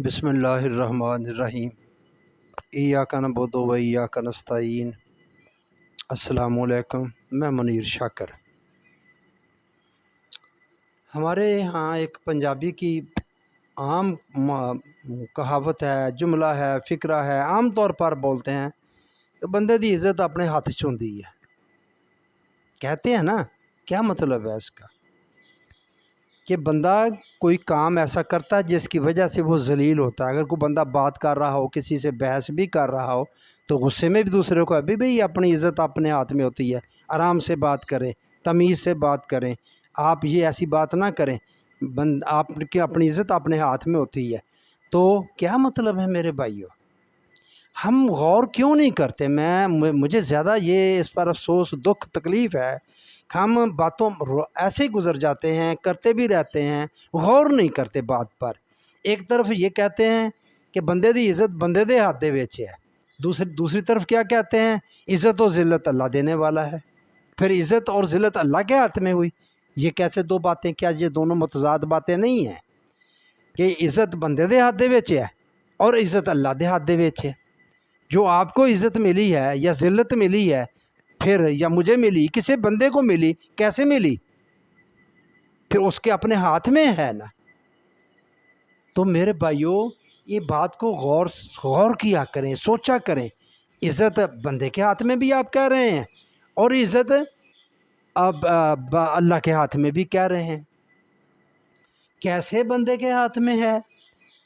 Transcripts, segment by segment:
بسم اللہ الرحمن الرحیم۔ ایاک نعبد و ایاک نستعین۔ السلام علیکم، میں منیر شاکر۔ ہمارے ہاں ایک پنجابی کی عام کہاوت ہے، جملہ ہے، فقرہ ہے، عام طور پر بولتے ہیں کہ بندے دی عزت اپنے ہاتھ چ ہوندی ہے۔ کہتے ہیں نا، کیا مطلب ہے اس کا؟ کہ بندہ کوئی کام ایسا کرتا ہے جس کی وجہ سے وہ ذلیل ہوتا ہے۔ اگر کوئی بندہ بات کر رہا ہو، کسی سے بحث بھی کر رہا ہو، تو غصے میں بھی دوسرے کو ابھی بھی اپنی عزت اپنے ہاتھ میں ہوتی ہے۔ آرام سے بات کریں، تمیز سے بات کریں، آپ یہ ایسی بات نہ کریں۔ آپ کی اپنی عزت اپنے ہاتھ میں ہوتی ہے۔ تو کیا مطلب ہے میرے بھائیو؟ ہم غور کیوں نہیں کرتے؟ مجھے زیادہ یہ اس پر افسوس، دکھ، تکلیف ہے۔ ہم باتوں ایسے گزر جاتے ہیں، کرتے بھی رہتے ہیں، غور نہیں کرتے بات پر۔ ایک طرف یہ کہتے ہیں کہ بندے دی عزت بندے دے ہاتھ دے وچ ہے، دوسری طرف کیا کہتے ہیں؟ عزت و ذلت اللہ دینے والا ہے۔ پھر عزت اور ذلت اللہ کے ہاتھ میں ہوئی۔ یہ کیسے دو باتیں؟ کیا یہ دونوں متضاد باتیں نہیں ہیں؟ کہ عزت بندے دے ہاتھ دے وچ ہے اور عزت اللہ دے ہاتھ دے وچ ہے۔ جو آپ کو عزت ملی ہے یا ذلت ملی ہے، پھر یا مجھے ملی، کسی بندے کو ملی، کیسے ملی؟ پھر اس کے اپنے ہاتھ میں ہے نا۔ تو میرے بھائیوں، یہ بات کو غور کیا کریں، سوچا کریں۔ عزت بندے کے ہاتھ میں بھی آپ کہہ رہے ہیں، اور عزت اب اللہ کے ہاتھ میں بھی کہہ رہے ہیں۔ کیسے بندے کے ہاتھ میں ہے،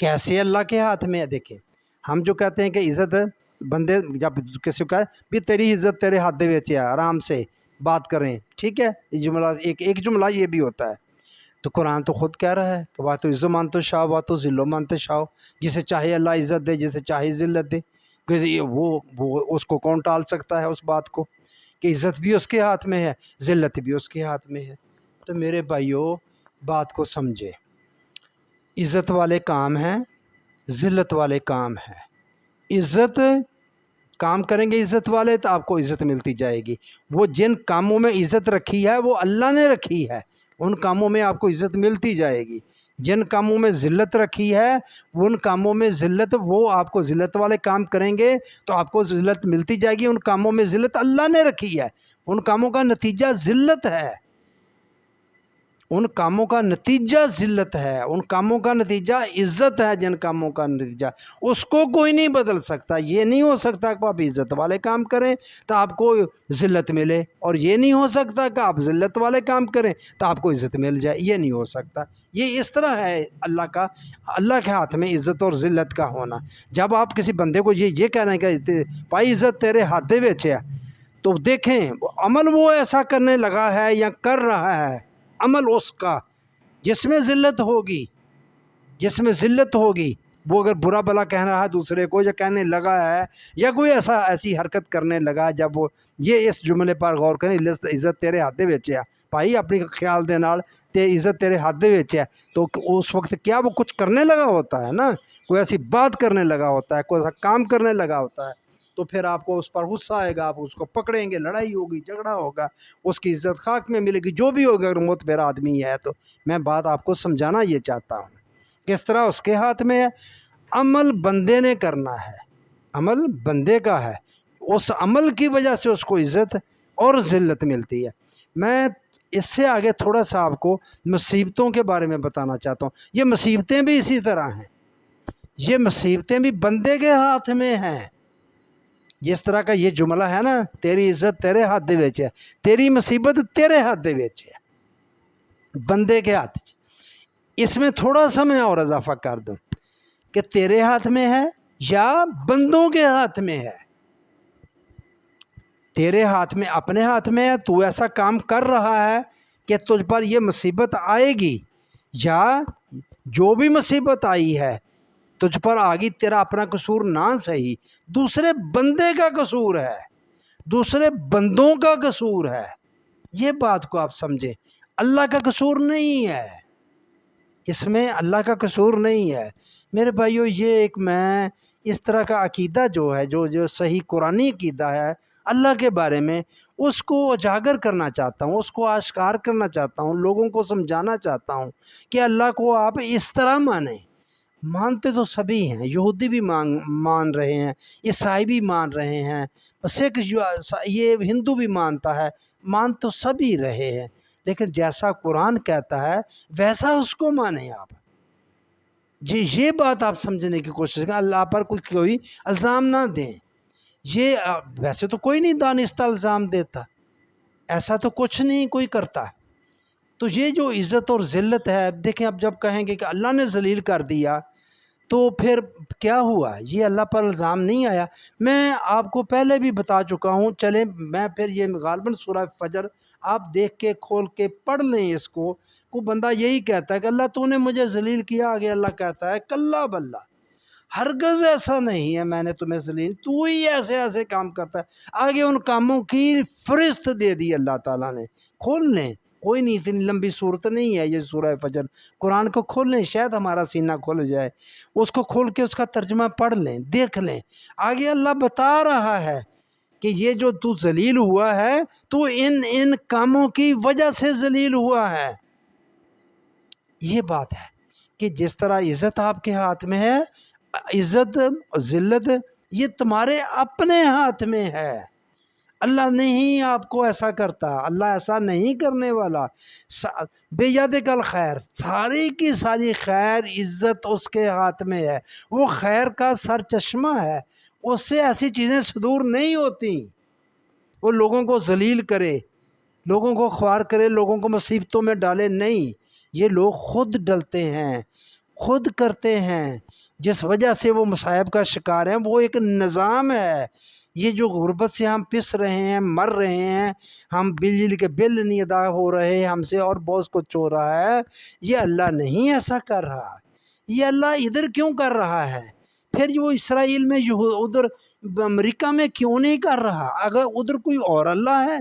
کیسے اللہ کے ہاتھ میں ہے؟ دیکھیں، ہم جو کہتے ہیں کہ عزت بندے، جب کسی کو کہے بھی تیری عزت تیرے ہاتھ دے وچ ہے، آرام سے بات کریں، ٹھیک ہے، یہ جملہ ایک جملہ یہ بھی ہوتا ہے۔ تو قرآن تو خود کہہ رہا ہے کہ بات تو عزت مانتے شاہ، بات تو ذلو مانتے شاہ، جسے چاہے اللہ عزت دے، جسے چاہے ذلت دے۔ وہ اس کو کون ٹال سکتا ہے اس بات کو کہ عزت بھی اس کے ہاتھ میں ہے، ذلت بھی اس کے ہاتھ میں ہے۔ تو میرے بھائیوں، بات کو سمجھے، عزت والے کام ہیں، ذلت والے کام ہیں۔ عزت کام کریں گے عزت والے تو آپ کو عزت ملتی جائے گی۔ وہ جن کاموں میں عزت رکھی ہے وہ اللہ نے رکھی ہے، ان کاموں میں آپ کو عزت ملتی جائے گی۔ جن کاموں میں ذلت رکھی ہے، ان کاموں میں ذلت، وہ آپ کو ذلت والے کام کریں گے تو آپ کو ذلت ملتی جائے گی۔ ان کاموں میں ذلت اللہ نے رکھی ہے، ان کاموں کا نتیجہ ذلت ہے، ان کاموں کا نتیجہ ذلت ہے، ان کاموں کا نتیجہ عزت ہے۔ جن کاموں کا نتیجہ اس کو کوئی نہیں بدل سکتا۔ یہ نہیں ہو سکتا کہ آپ عزت والے کام کریں تو آپ کو ذلت ملے، اور یہ نہیں ہو سکتا کہ آپ ذلت والے کام کریں تو آپ کو عزت مل جائے۔ یہ نہیں ہو سکتا۔ یہ اس طرح ہے اللہ کے ہاتھ میں عزت اور ذلت کا ہونا۔ جب آپ کسی بندے کو یہ کہہ رہے ہیں کہ بھائی عزت تیرے ہاتھ دے وچ ہے، تو دیکھیں عمل وہ ایسا کرنے لگا ہے یا کر رہا ہے، عمل اس کا جس میں ذلت ہوگی، جس میں ذلت ہوگی، وہ اگر برا بلا کہہ رہا ہے دوسرے کو، یا کہنے لگا ہے، یا کوئی ایسی حرکت کرنے لگا، جب وہ یہ اس جملے پر غور کریں، عزت تیرے ہاتھ دے وچ ہے، بھائی اپنی خیال دے نال عزت تیرے ہاتھ دے وچ ہے، تو اس وقت کیا وہ کچھ کرنے لگا ہوتا ہے نا، کوئی ایسی بات کرنے لگا ہوتا ہے، کوئی ایسا کام کرنے لگا ہوتا ہے، تو پھر آپ کو اس پر غصہ آئے گا، آپ اس کو پکڑیں گے، لڑائی ہوگی، جھگڑا ہوگا، اس کی عزت خاک میں ملے گی، جو بھی ہوگا اگر معتبر آدمی ہے تو۔ میں بات آپ کو سمجھانا یہ چاہتا ہوں، کس طرح اس کے ہاتھ میں ہے۔ عمل بندے نے کرنا ہے، عمل بندے کا ہے، اس عمل کی وجہ سے اس کو عزت اور ذلت ملتی ہے۔ میں اس سے آگے تھوڑا سا آپ کو مصیبتوں کے بارے میں بتانا چاہتا ہوں۔ یہ مصیبتیں بھی اسی طرح ہیں، یہ مصیبتیں بھی بندے کے ہاتھ میں ہیں۔ جس طرح کا یہ جملہ ہے نا، تیری عزت تیرے ہاتھ دے وچ ہے، تیری مصیبت تیرے ہاتھ دے وچ ہے، بندے کے ہاتھ۔ اس میں تھوڑا سا میں اور اضافہ کر دوں کہ تیرے ہاتھ میں ہے یا بندوں کے ہاتھ میں ہے۔ تیرے ہاتھ میں، اپنے ہاتھ میں ہے، تو ایسا کام کر رہا ہے کہ تجھ پر یہ مصیبت آئے گی، یا جو بھی مصیبت آئی ہے تجھ پر آگی، تیرا اپنا قصور نہ صحیح، دوسرے بندے کا قصور ہے، دوسرے بندوں کا قصور ہے۔ یہ بات کو آپ سمجھیں، اللہ کا قصور نہیں ہے، اس میں اللہ کا قصور نہیں ہے۔ میرے بھائیو، یہ ایک میں اس طرح کا عقیدہ جو ہے، جو صحیح قرآنی عقیدہ ہے اللہ کے بارے میں، اس کو اجاگر کرنا چاہتا ہوں، اس کو آشکار کرنا چاہتا ہوں، لوگوں کو سمجھانا چاہتا ہوں کہ اللہ کو آپ اس طرح مانیں۔ مانتے تو سبھی ہیں، یہودی بھی مان رہے ہیں، عیسائی بھی مان رہے ہیں، سکھ یہ ہندو بھی مانتا ہے، مان تو سبھی رہے ہیں، لیکن جیسا قرآن کہتا ہے ویسا اس کو مانیں آپ۔ جی یہ بات آپ سمجھنے کی کوشش کریں، اللہ پر کوئی الزام نہ دیں۔ یہ ویسے تو کوئی نہیں دانستہ الزام دیتا، ایسا تو کچھ نہیں کوئی کرتا۔ تو یہ جو عزت اور ذلت ہے، دیکھیں اب جب کہیں گے کہ اللہ نے ذلیل کر دیا تو پھر کیا ہوا؟ یہ اللہ پر الزام نہیں آیا۔ میں آپ کو پہلے بھی بتا چکا ہوں، چلیں میں پھر یہ غالباً سورہ فجر آپ دیکھ کے کھول کے پڑھ لیں اس کو بندہ یہی کہتا ہے کہ اللہ تو نے مجھے ذلیل کیا، آگے اللہ کہتا ہے کلا بلہ، ہرگز ایسا نہیں ہے، میں نے تمہیں ذلیل، تو ہی ایسے ایسے کام کرتا ہے۔ آگے ان کاموں کی فہرست دے دی اللہ تعالیٰ نے، کھول لیں، کوئی نہیں، اتنی لمبی صورت نہیں ہے یہ سورہ فجر، قرآن کو کھول لیں، شاید ہمارا سینہ کھل جائے، اس کو کھول کے اس کا ترجمہ پڑھ لیں، دیکھ لیں۔ آگے اللہ بتا رہا ہے کہ یہ جو تو ذلیل ہوا ہے تو ان کاموں کی وجہ سے ذلیل ہوا ہے۔ یہ بات ہے کہ جس طرح عزت آپ کے ہاتھ میں ہے، عزت ذلت یہ تمہارے اپنے ہاتھ میں ہے۔ اللہ نہیں آپ کو ایسا کرتا، اللہ ایسا نہیں کرنے والا۔ بے ید کل خیر، ساری کی ساری خیر عزت اس کے ہاتھ میں ہے، وہ خیر کا سر چشمہ ہے، اس سے ایسی چیزیں صدور نہیں ہوتی۔ وہ لوگوں کو ذلیل کرے، لوگوں کو خوار کرے، لوگوں کو مصیبتوں میں ڈالے، نہیں، یہ لوگ خود ڈلتے ہیں، خود کرتے ہیں، جس وجہ سے وہ مصائب کا شکار ہیں۔ وہ ایک نظام ہے، یہ جو غربت سے ہم پس رہے ہیں، مر رہے ہیں، ہم بجلی کے بل نہیں ادا ہو رہے، ہم سے اور بہت کچھ ہو رہا ہے، یہ اللہ نہیں ایسا کر رہا۔ یہ اللہ ادھر کیوں کر رہا ہے؟ پھر وہ اسرائیل میں ادھر امریکہ میں کیوں نہیں کر رہا؟ اگر ادھر کوئی اور اللہ ہے،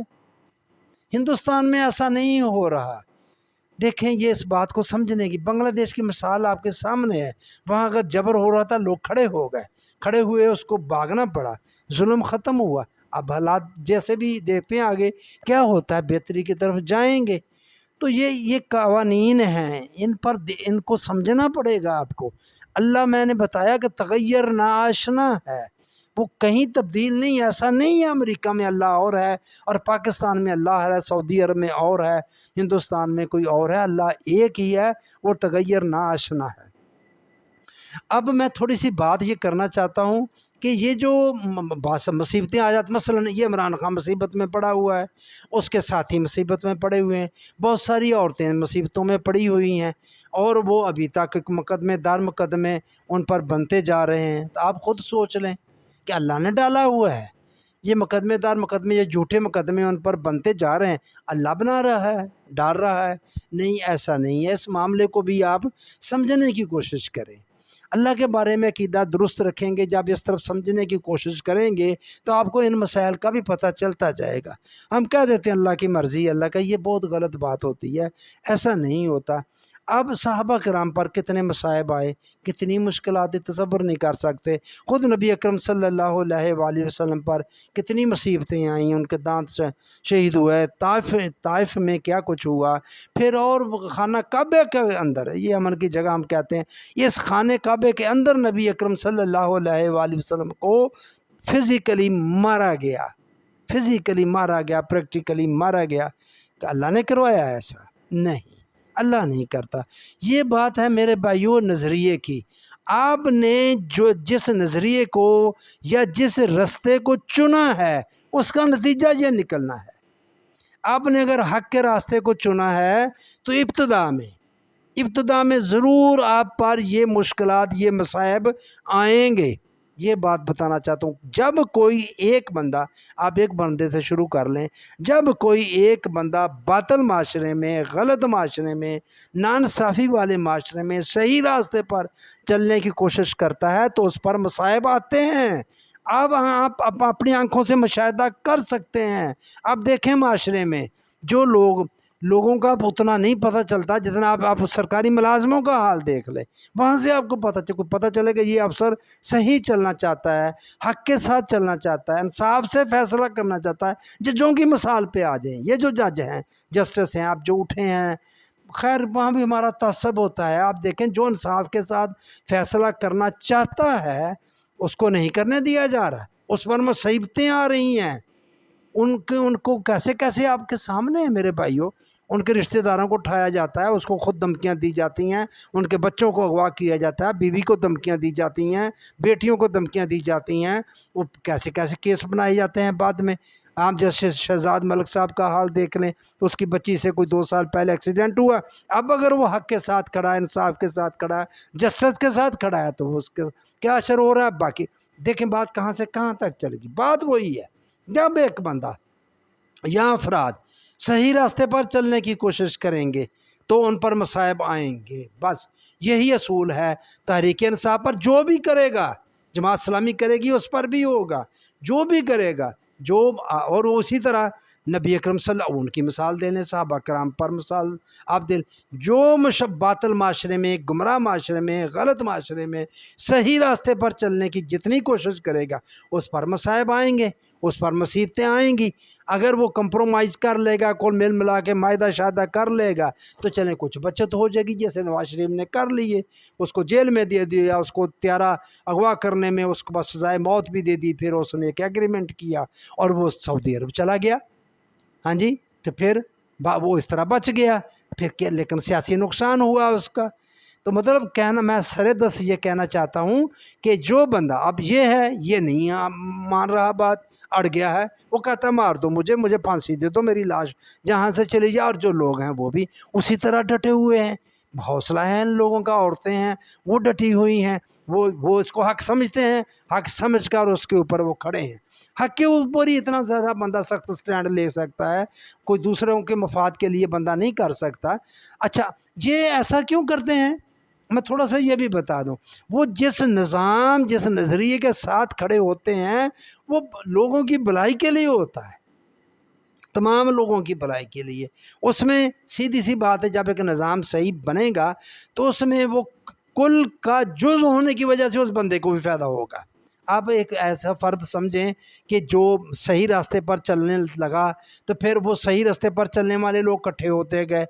ہندوستان میں ایسا نہیں ہو رہا۔ دیکھیں یہ اس بات کو سمجھنے کی، بنگلہ دیش کی مثال آپ کے سامنے ہے، وہاں اگر جبر ہو رہا تھا لوگ کھڑے ہو گئے، کھڑے ہوئے، اس کو بھاگنا پڑا، ظلم ختم ہوا۔ اب حالات جیسے بھی دیکھتے ہیں آگے کیا ہوتا ہے، بہتری کی طرف جائیں گے۔ تو یہ قوانین ہیں، ان کو سمجھنا پڑے گا آپ کو۔ اللہ میں نے بتایا کہ تغیر ناآشنا ہے، وہ کہیں تبدیل نہیں، ایسا نہیں ہے امریکہ میں اللہ اور ہے اور پاکستان میں اللہ ہے، سعودی عرب میں اور ہے، ہندوستان میں کوئی اور ہے، اللہ ایک ہی ہے، وہ تغیر ناآشنا ہے۔ اب میں تھوڑی سی بات یہ کرنا چاہتا ہوں کہ یہ جو مصیبتیں آ جاتی، مثلا یہ عمران خان مصیبت میں پڑا ہوا ہے، اس کے ساتھی مصیبت میں پڑے ہوئے ہیں، بہت ساری عورتیں مصیبتوں میں پڑی ہوئی ہیں، اور وہ ابھی تک مقدمے در مقدمے ان پر بنتے جا رہے ہیں۔ تو آپ خود سوچ لیں کہ اللہ نے ڈالا ہوا ہے یہ مقدمے دار مقدمے، یہ جھوٹے مقدمے ان پر بنتے جا رہے ہیں، اللہ بنا رہا ہے، ڈال رہا ہے؟ نہیں، ایسا نہیں ہے۔ اس معاملے کو بھی آپ سمجھنے کی کوشش کریں، اللہ کے بارے میں عقیدہ درست رکھیں گے، جب اس طرف سمجھنے کی کوشش کریں گے تو آپ کو ان مسائل کا بھی پتہ چلتا جائے گا۔ ہم کہہ دیتے ہیں اللہ کی مرضی، اللہ کا، یہ بہت غلط بات ہوتی ہے، ایسا نہیں ہوتا۔ اب صحابہ کرام پر کتنے مصائب آئے، کتنی مشکلات، تصور نہیں کر سکتے۔ خود نبی اکرم صلی اللہ علیہ وآلہ وسلم پر کتنی مصیبتیں آئیں، ان کے دانت شہید ہوئے، طائف میں کیا کچھ ہوا، پھر اور خانہ کعبہ کے اندر، یہ امن کی جگہ ہم کہتے ہیں، اس خانہ کعبہ کے اندر نبی اکرم صلی اللہ علیہ وآلہ وسلم کو فزیکلی مارا گیا، پریکٹیکلی مارا گیا۔ کہ اللہ نے کروایا ایسا؟ نہیں، اللہ نہیں کرتا۔ یہ بات ہے میرے بھائیوں نظریے کی۔ آپ نے جس نظریے کو یا جس رستے کو چنا ہے اس کا نتیجہ یہ نکلنا ہے۔ آپ نے اگر حق کے راستے کو چنا ہے تو ابتدا میں ضرور آپ پر یہ مشکلات، یہ مصائب آئیں گے۔ یہ بات بتانا چاہتا ہوں، جب کوئی ایک بندہ، آپ ایک بندے سے شروع کر لیں، جب کوئی ایک بندہ باطل معاشرے میں، غلط معاشرے میں، ناانصافی والے معاشرے میں صحیح راستے پر چلنے کی کوشش کرتا ہے تو اس پر مصائب آتے ہیں۔ اب آپ اپنی آنکھوں سے مشاہدہ کر سکتے ہیں۔ اب دیکھیں معاشرے میں جو لوگوں کا اتنا نہیں پتہ چلتا جتنا آپ سرکاری ملازموں کا حال دیکھ لیں، وہاں سے آپ کو پتہ چلے کہ یہ افسر صحیح چلنا چاہتا ہے، حق کے ساتھ چلنا چاہتا ہے، انصاف سے فیصلہ کرنا چاہتا ہے۔ ججوں کی مثال پہ آ جائیں، یہ جو جج ہیں، جسٹس ہیں، آپ جو اٹھے ہیں خیر وہاں بھی ہمارا تعصب ہوتا ہے. آپ دیکھیں جو انصاف کے ساتھ فیصلہ کرنا چاہتا ہے اس کو نہیں کرنے دیا جا رہا, اس پر مصیبتیں آ رہی ہیں. ان کو کیسے کیسے آپ کے سامنے ہیں میرے بھائیوں, ان کے رشتہ داروں کو اٹھایا جاتا ہے, اس کو خود دھمکیاں دی جاتی ہیں, ان کے بچوں کو اغوا کیا جاتا ہے, بیوی کو دھمکیاں دی جاتی ہیں, بیٹیوں کو دھمکیاں دی جاتی ہیں. وہ کیسے کیسے کیس بنائے جاتے ہیں بعد میں. آپ جیسے شہزاد ملک صاحب کا حال دیکھ لیں, اس کی بچی سے کوئی 2 سال پہلے ایکسیڈنٹ ہوا. اب اگر وہ حق کے ساتھ کھڑا ہے, انصاف کے ساتھ کھڑا ہے, جسٹس کے ساتھ کھڑا ہے, تو وہ اس کے کیا اثر ہو رہا ہے. باقی دیکھیں بات کہاں سے کہاں تک چلے گی. بات وہی ہے, جب ایک بندہ یا افراد صحیح راستے پر چلنے کی کوشش کریں گے تو ان پر مصائب آئیں گے. بس یہی اصول ہے تحریک انصاف پر. جو بھی کرے گا, جماعت اسلامی کرے گی اس پر بھی ہوگا, جو بھی کرے گا جو. اور اسی طرح نبی اکرم صلی اللہ علیہ وسلم ان کی مثال دینے, صحابہ کرام پر مثال آپ دیں. جو باطل معاشرے میں, گمراہ معاشرے میں, غلط معاشرے میں صحیح راستے پر چلنے کی جتنی کوشش کرے گا اس پر مصائب آئیں گے, اس پر مصیبتیں آئیں گی. اگر وہ کمپرومائز کر لے گا, کل مل ملا کے معاہدہ شاہدہ کر لے گا تو چلیں کچھ بچت ہو جائے گی. جیسے نواز شریف نے کر لیے, اس کو جیل میں دے دیا, اس کو تیارہ اغوا کرنے میں اس کو بس سزائے موت بھی دے دی. پھر اس نے ایک ایگریمنٹ کیا اور وہ سعودی عرب چلا گیا. ہاں جی, تو پھر وہ اس طرح بچ گیا. پھر کیا, لیکن سیاسی نقصان ہوا اس کا. تو مطلب کہنا, میں سرے دست یہ کہنا چاہتا ہوں کہ جو بندہ اب یہ ہے, یہ نہیں مان رہا بات, اڑ گیا ہے, وہ کہتا ہے مار دو مجھے پھانسی دے دو, میری لاش جہاں سے چلی جائے. اور جو لوگ ہیں وہ بھی اسی طرح ڈٹے ہوئے ہیں, حوصلہ ہے ان لوگوں کا, عورتیں ہیں وہ ڈٹی ہوئی ہیں, وہ اس کو حق سمجھتے ہیں, حق سمجھ کر اس کے اوپر وہ کھڑے ہیں. حق کے اوپر ہی اتنا زیادہ بندہ سخت سٹینڈ لے سکتا ہے, کوئی دوسروں کے مفاد کے لیے بندہ نہیں کر سکتا. اچھا, یہ ایسا کیوں کرتے ہیں, میں تھوڑا سا یہ بھی بتا دوں. وہ جس نظام, جس نظریے کے ساتھ کھڑے ہوتے ہیں وہ لوگوں کی بھلائی کے لیے ہوتا ہے, تمام لوگوں کی بھلائی کے لیے. اس میں سیدھی سی بات ہے, جب ایک نظام صحیح بنے گا تو اس میں وہ کل کا جز ہونے کی وجہ سے اس بندے کو بھی فائدہ ہوگا. آپ ایک ایسا فرد سمجھیں کہ جو صحیح راستے پر چلنے لگا تو پھر وہ صحیح راستے پر چلنے والے لوگ اکٹھے ہوتے گئے,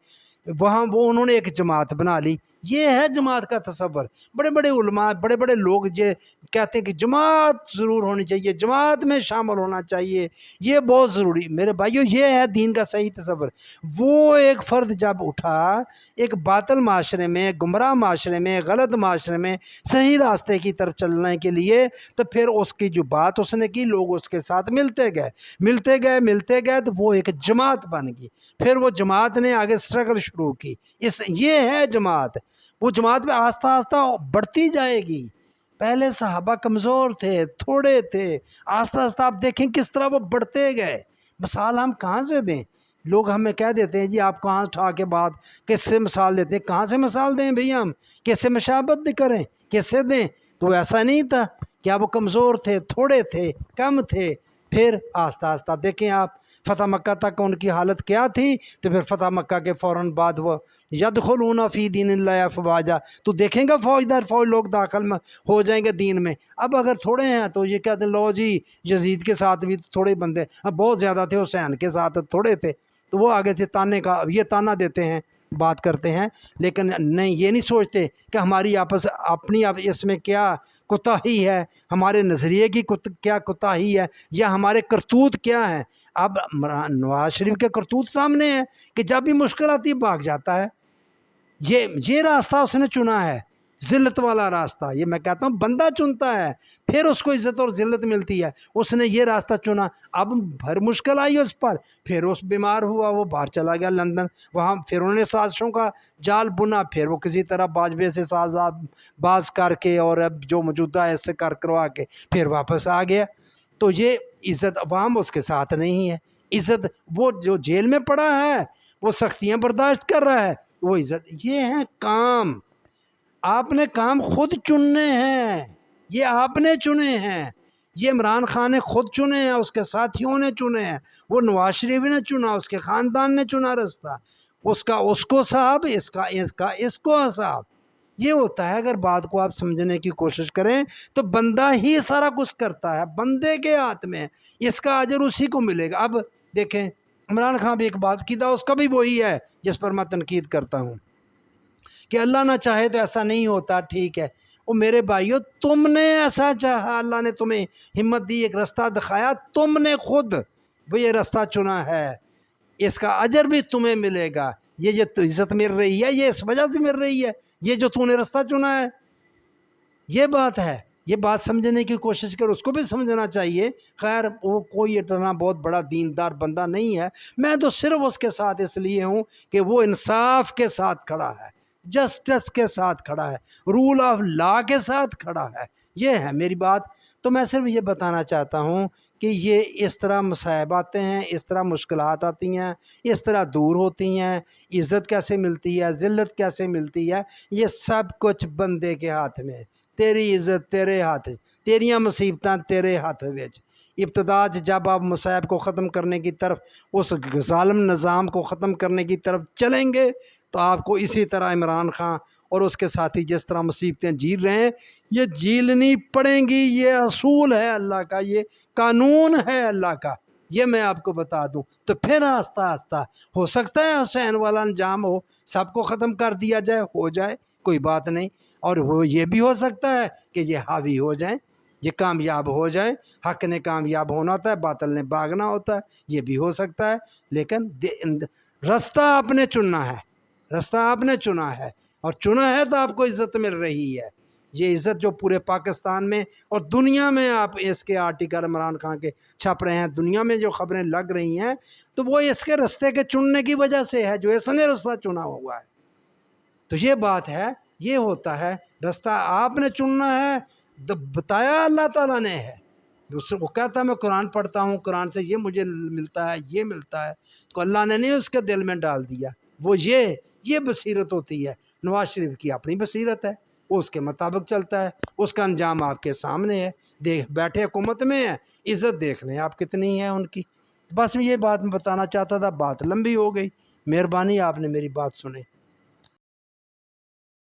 وہاں وہ انہوں نے ایک جماعت بنا لی. یہ ہے جماعت کا تصور. بڑے بڑے علماء, بڑے بڑے لوگ یہ کہتے ہیں کہ جماعت ضرور ہونی چاہیے, جماعت میں شامل ہونا چاہیے, یہ بہت ضروری. میرے بھائیو, یہ ہے دین کا صحیح تصور. وہ ایک فرد جب اٹھا ایک باطل معاشرے میں, گمراہ معاشرے میں, غلط معاشرے میں صحیح راستے کی طرف چلنے کے لیے, تو پھر اس کی جو بات اس نے کی, لوگ اس کے ساتھ ملتے گئے تو وہ ایک جماعت بن گئی. پھر وہ جماعت نے آگے سٹرگل شروع کی. یہ ہے جماعت. وہ جماعت میں آہستہ آہستہ بڑھتی جائے گی. پہلے صحابہ کمزور تھے, تھوڑے تھے, آہستہ آہستہ آپ دیکھیں کس طرح وہ بڑھتے گئے. مثال ہم کہاں سے دیں؟ لوگ ہمیں کہہ دیتے ہیں جی آپ کہاں اٹھا کے بات کس سے مثال دیتے ہیں. کہاں سے مثال دیں بھئی, ہم کس سے مشابہت کریں, کس سے دیں؟ تو ایسا نہیں تھا. کیا وہ کمزور تھے, تھوڑے تھے, کم تھے؟ پھر آہستہ آہستہ دیکھیں آپ فتح مکہ تک ان کی حالت کیا تھی. تو پھر فتح مکہ کے فوراً بعد وہ یدخلون فی دین اللہ افواجا, تو دیکھیں گا فوج در فوج لوگ داخل میں ہو جائیں گے دین میں. اب اگر تھوڑے ہیں تو یہ کہتے ہیں لو جی یزید کے ساتھ بھی تھوڑے بندے, بہت زیادہ تھے, حسین کے ساتھ تھوڑے تھے, تو وہ آگے سے تانے کا یہ تانا دیتے ہیں, بات کرتے ہیں. لیکن نہیں, یہ نہیں سوچتے کہ ہماری اپنی اس میں کیا کوتاہی ہے, ہمارے نظریے کی کیا کوتاہی ہے, یا ہمارے کرتوت کیا ہیں. اب نواز شریف کے کرتوت سامنے ہے کہ جب بھی مشکل آتی ہے بھاگ جاتا ہے. یہ راستہ اس نے چنا ہے, ذلت والا راستہ. یہ میں کہتا ہوں بندہ چنتا ہے, پھر اس کو عزت اور ذلت ملتی ہے. اس نے یہ راستہ چنا. اب بھر مشکل آئی اس پر, پھر اس بیمار ہوا, وہ باہر چلا گیا لندن, وہاں پھر انہوں نے سازشوں کا جال بنا, پھر وہ کسی طرح باجوے سے باز کر کے اور اب جو موجودہ ہے اس سے کروا کے پھر واپس آ گیا. تو یہ عزت عوام اس کے ساتھ نہیں ہے. عزت وہ جو جیل میں پڑا ہے, وہ سختیاں برداشت کر رہا ہے, وہ عزت. یہ ہے کام, آپ نے کام خود چننے ہیں, یہ آپ نے چنے ہیں. یہ عمران خان نے خود چنے ہیں, اس کے ساتھیوں نے چنے ہیں, وہ نواز شریف نے چنا, اس کے خاندان نے چنا راستہ. اس کو صاحب, اس کو صاحب. یہ ہوتا ہے. اگر بات کو آپ سمجھنے کی کوشش کریں تو بندہ ہی سارا کچھ کرتا ہے, بندے کے ہاتھ میں, اس کا اجر اسی کو ملے گا. اب دیکھیں عمران خان بھی ایک بات کی تھا، اس کا بھی وہی ہے جس پر میں تنقید کرتا ہوں کہ اللہ نہ چاہے تو ایسا نہیں ہوتا، ٹھیک ہے۔ وہ میرے بھائیو، تم نے ایسا چاہا، اللہ نے تمہیں ہمت دی، ایک رستہ دکھایا، تم نے خود وہ یہ رستہ چنا ہے، اس کا اجر بھی تمہیں ملے گا۔ یہ جو عزت مل رہی ہے یہ اس وجہ سے مل رہی ہے، یہ جو تو نے رستہ چنا ہے، یہ بات ہے۔ یہ بات سمجھنے کی کوشش کر، اس کو بھی سمجھنا چاہیے۔ خیر وہ کوئی اتنا بہت بڑا دیندار بندہ نہیں ہے، میں تو صرف اس کے ساتھ اس لیے ہوں کہ وہ انصاف کے ساتھ کھڑا ہے، جسٹس کے ساتھ کھڑا ہے، رول آف لا کے ساتھ کھڑا ہے، یہ ہے میری بات۔ تو میں صرف یہ بتانا چاہتا ہوں کہ یہ اس طرح مصائب آتے ہیں، اس طرح مشکلات آتی ہیں، اس طرح دور ہوتی ہیں، عزت کیسے ملتی ہے، ذلت کیسے ملتی ہے، یہ سب کچھ بندے کے ہاتھ میں ہے۔ تیری عزت تیرے ہاتھ، تیریاں مصیبتاں تیرے ہاتھ وچ۔ ابتدا جب آپ مصائب کو ختم کرنے کی طرف، اس ظالم نظام کو ختم کرنے کی طرف چلیں گے تو آپ کو اسی طرح عمران خان اور اس کے ساتھی جس طرح مصیبتیں جھیل رہے ہیں یہ جھیلنی پڑیں گی۔ یہ اصول ہے اللہ کا، یہ قانون ہے اللہ کا، یہ میں آپ کو بتا دوں۔ تو پھر آہستہ آہستہ ہو سکتا ہے حسین والا انجام ہو، سب کو ختم کر دیا جائے، ہو جائے، کوئی بات نہیں۔ اور وہ یہ بھی ہو سکتا ہے کہ یہ حاوی ہو جائیں، یہ کامیاب ہو جائیں۔ حق نے کامیاب ہونا ہوتا ہے، باطل نے بھاگنا ہوتا ہے، یہ بھی ہو سکتا ہے۔ لیکن رستہ آپ نے چننا ہے، رستہ آپ نے چنا ہے، اور چنا ہے تو آپ کو عزت مل رہی ہے۔ یہ عزت جو پورے پاکستان میں اور دنیا میں آپ اس کے آرٹیکل عمران خان کے چھپ رہے ہیں، دنیا میں جو خبریں لگ رہی ہیں، تو وہ اس کے رستے کے چننے کی وجہ سے ہے، جو اس نے رستہ چنا ہوا ہے۔ تو یہ بات ہے، یہ ہوتا ہے، رستہ آپ نے چننا ہے، بتایا اللہ تعالیٰ نے ہے۔ وہ کہتا ہے میں قرآن پڑھتا ہوں، قرآن سے یہ مجھے ملتا ہے، یہ ملتا ہے، تو اللہ نے نہیں اس کے دل میں ڈال دیا۔ وہ یہ بصیرت ہوتی ہے۔ نواز شریف کی اپنی بصیرت ہے، وہ اس کے مطابق چلتا ہے، اس کا انجام آپ کے سامنے ہے، دیکھ بیٹھے حکومت میں ہے، عزت دیکھ لیں آپ کتنی ہے ان کی۔ بس یہ بات میں بتانا چاہتا تھا، بات لمبی ہو گئی، مہربانی آپ نے میری بات سنی۔